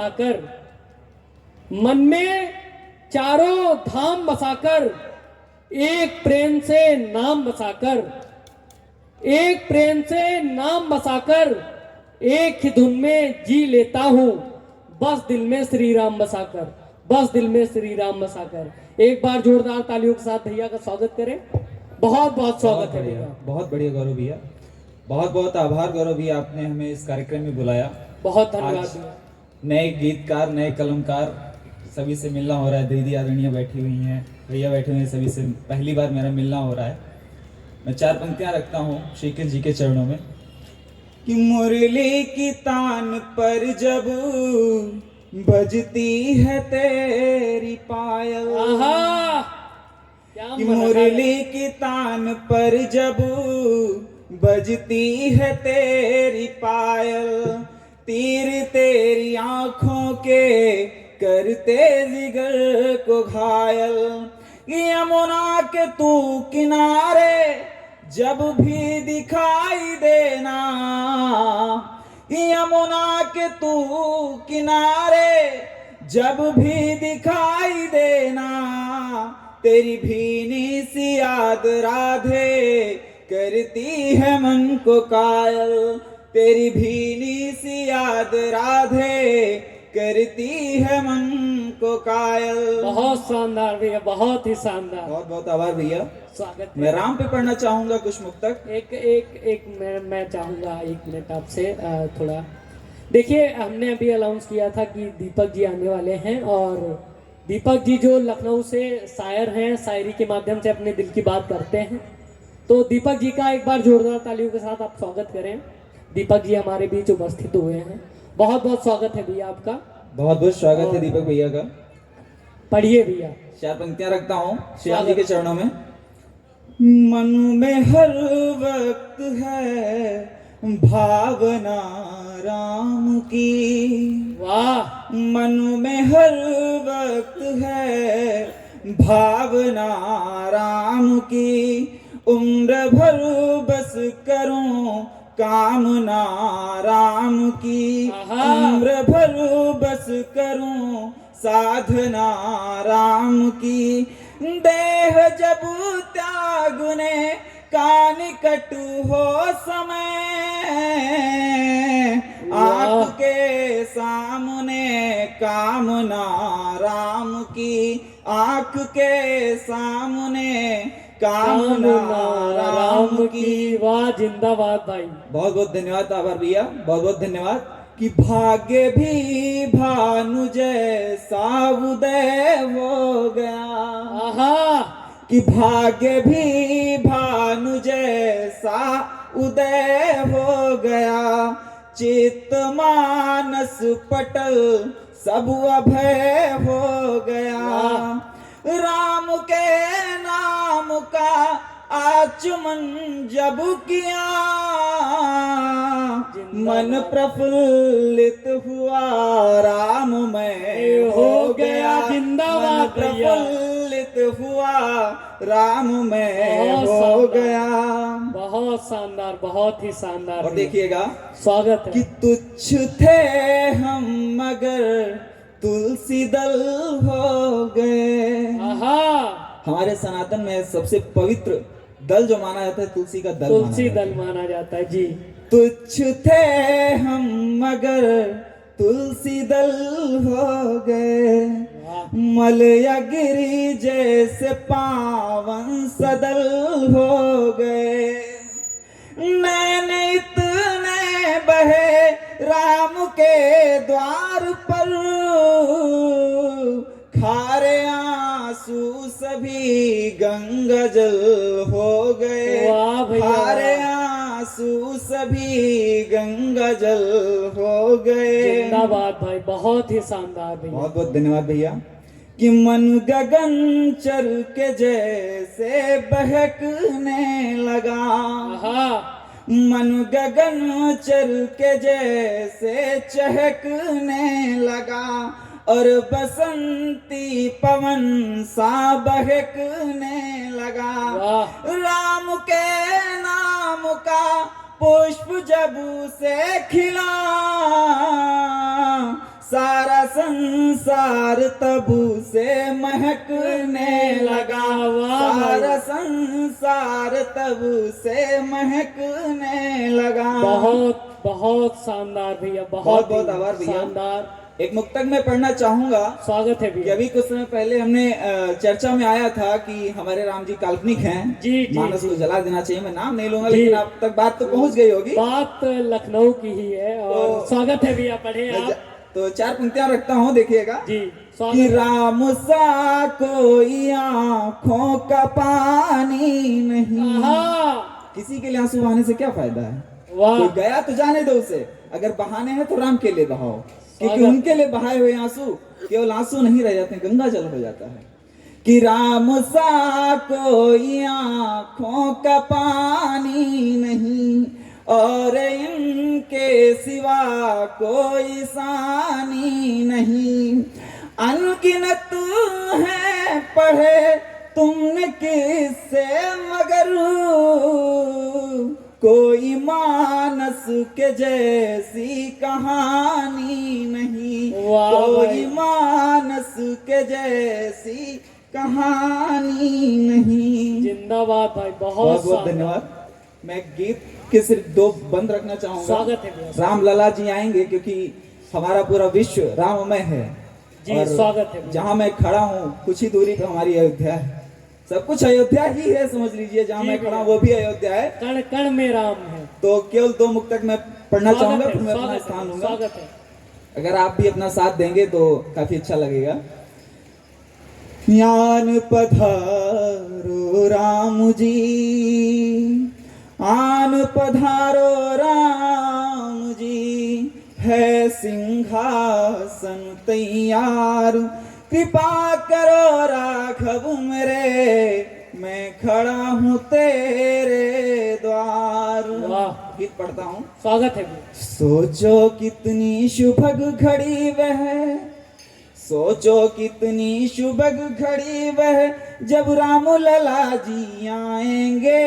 बसाकर, मन में चारों धाम बसाकर, एक प्रेम से नाम बसाकर, एक प्रेम से नाम बसाकर, एक ही धुन में जी लेता हूँ, बस दिल में श्री राम बसाकर, बस दिल में श्री राम बसाकर। एक बार जोरदार तालियों के साथ भैया का स्वागत करें। बहुत बहुत स्वागत है भैया। बहुत बढ़िया गौरव भैया, बहुत बहुत आभार गौरव भैया, आपने हमें इस कार्यक्रम में बुलाया। बहुत धन्यवाद आज भैया। नए गीतकार, नए कलमकार सभी से मिलना हो रहा है। दीदी आदरणीय बैठी हुई हैं, भैया बैठे हुए हैं, सभी से पहली बार मेरा मिलना हो रहा है। मैं चार पंक्तियां रखता हूँ श्री कृष्ण जी के चरणों में कि मुरली की तान पर जब बजती है तेरी पायल, आहा, क्या कि मजा मुरली की तान पर जब बजती है तेरी पायल, तीर तेरी आंखों के करते जिगर को घायल। यमुना के तू किनारे जब भी दिखाई देना, यमुना के तू किनारे जब भी दिखाई देना, तेरी भीनी सी याद राधे करती है मन को कायल, तेरी भीनी सी याद राधे करती है मन को कायल। बहुत शानदार भैया, बहुत ही शानदार। बहुत बहुत आभार भैया। स्वागत है। मैं राम पे पढ़ना चाहूंगा कुछ मुक्तक। एक मैं चाहूंगा 1 मिनट आपसे थोड़ा। देखिए, हमने अभी अनाउंस किया था कि दीपक जी आने वाले हैं, और दीपक जी जो लखनऊ से शायर हैं, शायरी के माध्यम से अपने दिल की बात करते हैं। तो दीपक जी का एक बार जोरदार तालियों के साथ आप स्वागत करें। दीपक जी हमारे बीच उपस्थित हुए हैं। बहुत बहुत स्वागत है भैया आपका। बहुत बहुत स्वागत है दीपक भैया का। पढ़िए भैया। चार पंक्तियां रखता हूँ श्याम जी के चरणों में। मन में हर वक्त है भावना राम की, वाह। मन में हर वक्त है भावना राम की, उम्र भर बस करूं कामना राम की, उम्र भर बस करूं साधना राम की, देह जब त्यागने का निकट हो समय, आँख के सामने कामना राम की, आँख के सामने कामना राम की। वाह, जिंदाबाद भाई। बहुत बहुत धन्यवाद आभार भैया, बहुत बहुत धन्यवाद। कि भाग्य भी भानु जैसा उदय हो गया, आहा, कि भाग्य भी भानु जैसा उदय हो गया, चित्त मानस पटल सब अभय हो गया, राम के नाम का आचमन जब किया, मन प्रफुल्लित हुआ राम में हो गया, जिंदाबाद भैया। प्रफुल्लित हुआ राम में हो गया। बहुत शानदार, बहुत ही शानदार। और देखिएगा, स्वागत है। कि तुच्छ थे हम मगर तुलसी दल हो गए। हमारे सनातन में सबसे पवित्र दल जो माना जाता है तुलसी का दल, तुलसी दल माना जाता है जी। तुच्छ थे हम मगर तुलसी दल हो गए, मलया गिरी जैसे पावन सदल हो गए, नैने इतने बहे राम के द्वार पर, खारे आंसू सभी गंगा जल हो गए, खारे आंसू सभी गंगा जल हो गए। जिंदाबाद भाई, बहुत ही शानदार भैया। बहुत बहुत धन्यवाद भैया। कि मन गगन चर के जैसे बहकने लगा, मन गगन चर के जैसे चहकने लगा, और बसंती पवन सा बहकने लगा, राम के नाम का पुष्प जब से खिला, सारा संसार तबू से महकने लगा, सारा संसार तबू से महकने लगा। बहुत बहुत शानदार भैया, बहुत बहुत आभार भैया। शानदार। एक मुक्तक मैं पढ़ना चाहूंगा। स्वागत है कि भैया। अभी कुछ समय पहले हमने चर्चा में आया था कि हमारे राम जी काल्पनिक हैं, जी, जी, मानस जी। को जला देना चाहिए। मैं नाम नहीं लूंगा, जी। लेकिन आप तक बात तो पहुंच गई होगी। बात लखनऊ की ही है और तो- स्वागत है भैया, पढ़े मैं आप। तो 4 पंक्तियां रखता हूं, देखिएगा। जी कि स्वागत है। राम सा कोई आंखों का पानी नहीं। आहा, किसी के लिए आंसू बहाने से क्या फायदा है? वाह। कोई गया तो जाने दो उसे, अगर बहाने हैं तो राम के लिए बहाओ, क्योंकि स्वागत। उनके लिए बहाए हुए आंसू केवल आंसू नहीं रह जाते, गंगा जल हो जाता है। कि राम सा कोई आंखों का पानी नहीं, और इनके सिवा कोई सानी नहीं। अनगिनत है पढ़े तुमने किससे, मगर कोई मानस के जैसी कहानी नहीं। वाह कोई भाई। मानस के जैसी कहानी नहीं। जिंदाबाद भाई, बहुत बहुत बहुत शानदार। धन्यवाद। मैं गीत के सिर्फ 2 बंद रखना चाहूंगा। स्वागत है भैया। राम लला जी आएंगे, क्योंकि हमारा पूरा विश्व राममय है। जी, और स्वागत है भैया। जहाँ मैं खड़ा हूँ कुछ ही दूरी पे हमारी अयोध्या है। सब कुछ अयोध्या ही है, समझ लीजिए। जहाँ जी मैं खड़ा भैया। हूँ वो भी अयोध्या है। कण कण में राम है। तो केवल 2 मुक्तक मैं पढ़ना स्वागत चाहूंगा, है, फिर मैं अपना स्वागत स्थान है, लूंगा। स्वागत है। अगर आप भी अपना साथ देंगे तो काफी अच्छा लगेगा। ज्ञान पधारो राम जी, आन पधारो राम जी, है सिंहासन तैयार, कृपा करो राघव मेरे, मैं खड़ा हूँ तेरे द्वार। वाह। गीत पढ़ता हूँ। स्वागत है भैया। सोचो कितनी शुभग घड़ी वह, सोचो कितनी शुभग घड़ी वह, जब राम लला जी आएंगे।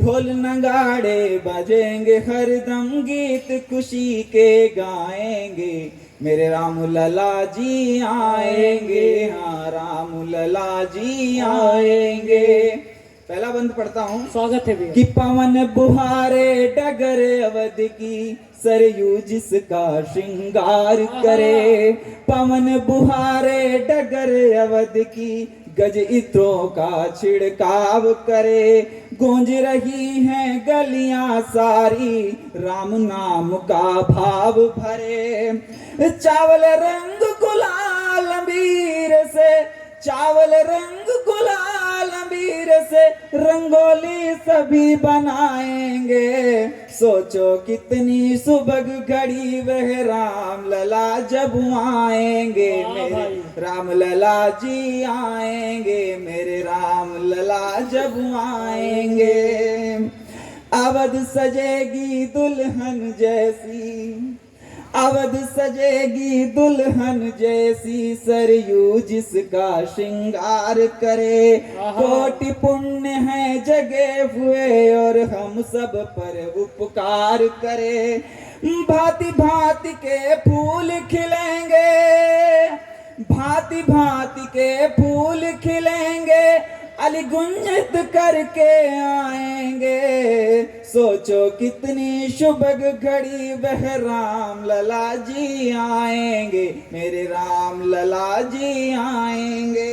ढोल नगाड़े बजेंगे हरदम, गीत खुशी के गाएंगे। मेरे राम लला जी आएंगे, हाँ राम लला जी आएंगे। पहला बंद पढ़ता हूँ। स्वागत है भैया। कि पवन बुहारे डगर अवध की, सरयू जिसका श्रृंगार करे। पवन बुहारे डगर अवध की, गज इत्रों का छिड़काव करे। गूंज रही हैं गलियां सारी, राम नाम का भाव भरे। चावल रंग गुलाल अबीर से, चावल रंग गुलाल अबीर से, रंगोली सभी बनाएंगे। सोचो कितनी सुबह घड़ी वह, राम लला जब आएंगे। वाह मेरे भाई। राम लला जी आएंगे, मेरे राम लला जब आएंगे। अवध सजेगी दुल्हन जैसी, अवध सजेगी दुल्हन जैसी, सरयू जिसका श्रृंगार करे। कोटि पुण्य है जगे हुए, और हम सब पर उपकार करे। भांति भांति के फूल खिलेंगे, भांति भांति के फूल खिलेंगे, अली गुंजित करके आएंगे। सोचो कितनी शुभ घड़ी वह, राम लला जी आएंगे, मेरे राम लला जी आएंगे।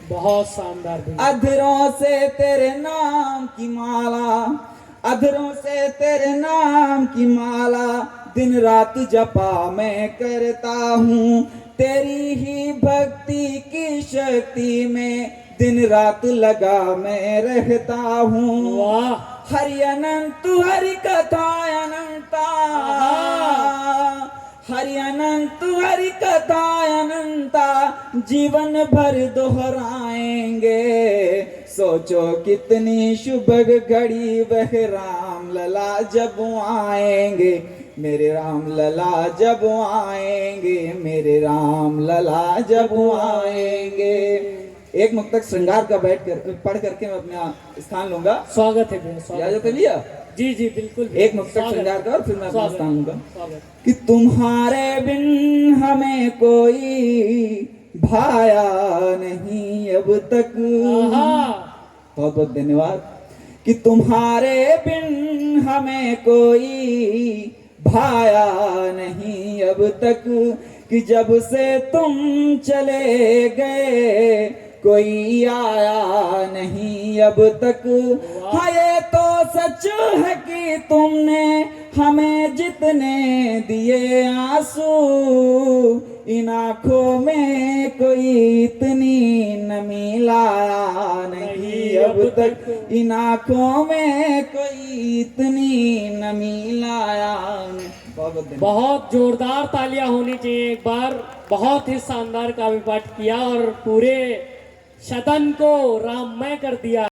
बहुत शानदार भैया। अधरों से तेरे नाम की माला, अधरों से तेरे नाम की माला, दिन रात जपा मैं करता हूँ। तेरी ही भक्ति की शक्ति में दिन रात लगा मैं रहता हूँ। वाह। हरि अनंत हरि कथा अनंता, हरि अनंत हरि कथा अनंता, जीवन भर दोहराएंगे। सोचो कितनी शुभ घड़ी वह, राम लला जब आएंगे, मेरे राम लला जब आएंगे, मेरे राम लला जब आएंगे। एक मुक्तक श्रृंगार का बैठ कर पढ़ करके मैं अपना स्थान लूंगा। स्वागत है भैया, स्वागत इजाजत है भैया। जी जी बिल्कुल। एक मुक्तक स्वागत। श्रृंगार का और फिर मैं अपना स्वागत। स्थान लूंगा स्वागत। कि तुम्हारे बिन हमें कोई भाया नहीं अब तक। आहा। बहुत बहुत धन्यवाद। कि तुम्हारे बिन हमें कोई भाया नहीं अब तक, कि जब से तुम चले गए कोई आया नहीं अब तक। हाँ ये तो सच है कि तुमने हमें जितने दिए आंसू, इन आंखों में कोई इतनी नमी लाया नहीं अब तक। इन आंखों में कोई इतनी नमी लाया नहीं। बहुत बहुत धन्यवाद। बहुत जोरदार तालियां होनी चाहिए एक बार। बहुत ही शानदार काव्य पाठ किया और पूरे सदन को राममय कर दिया।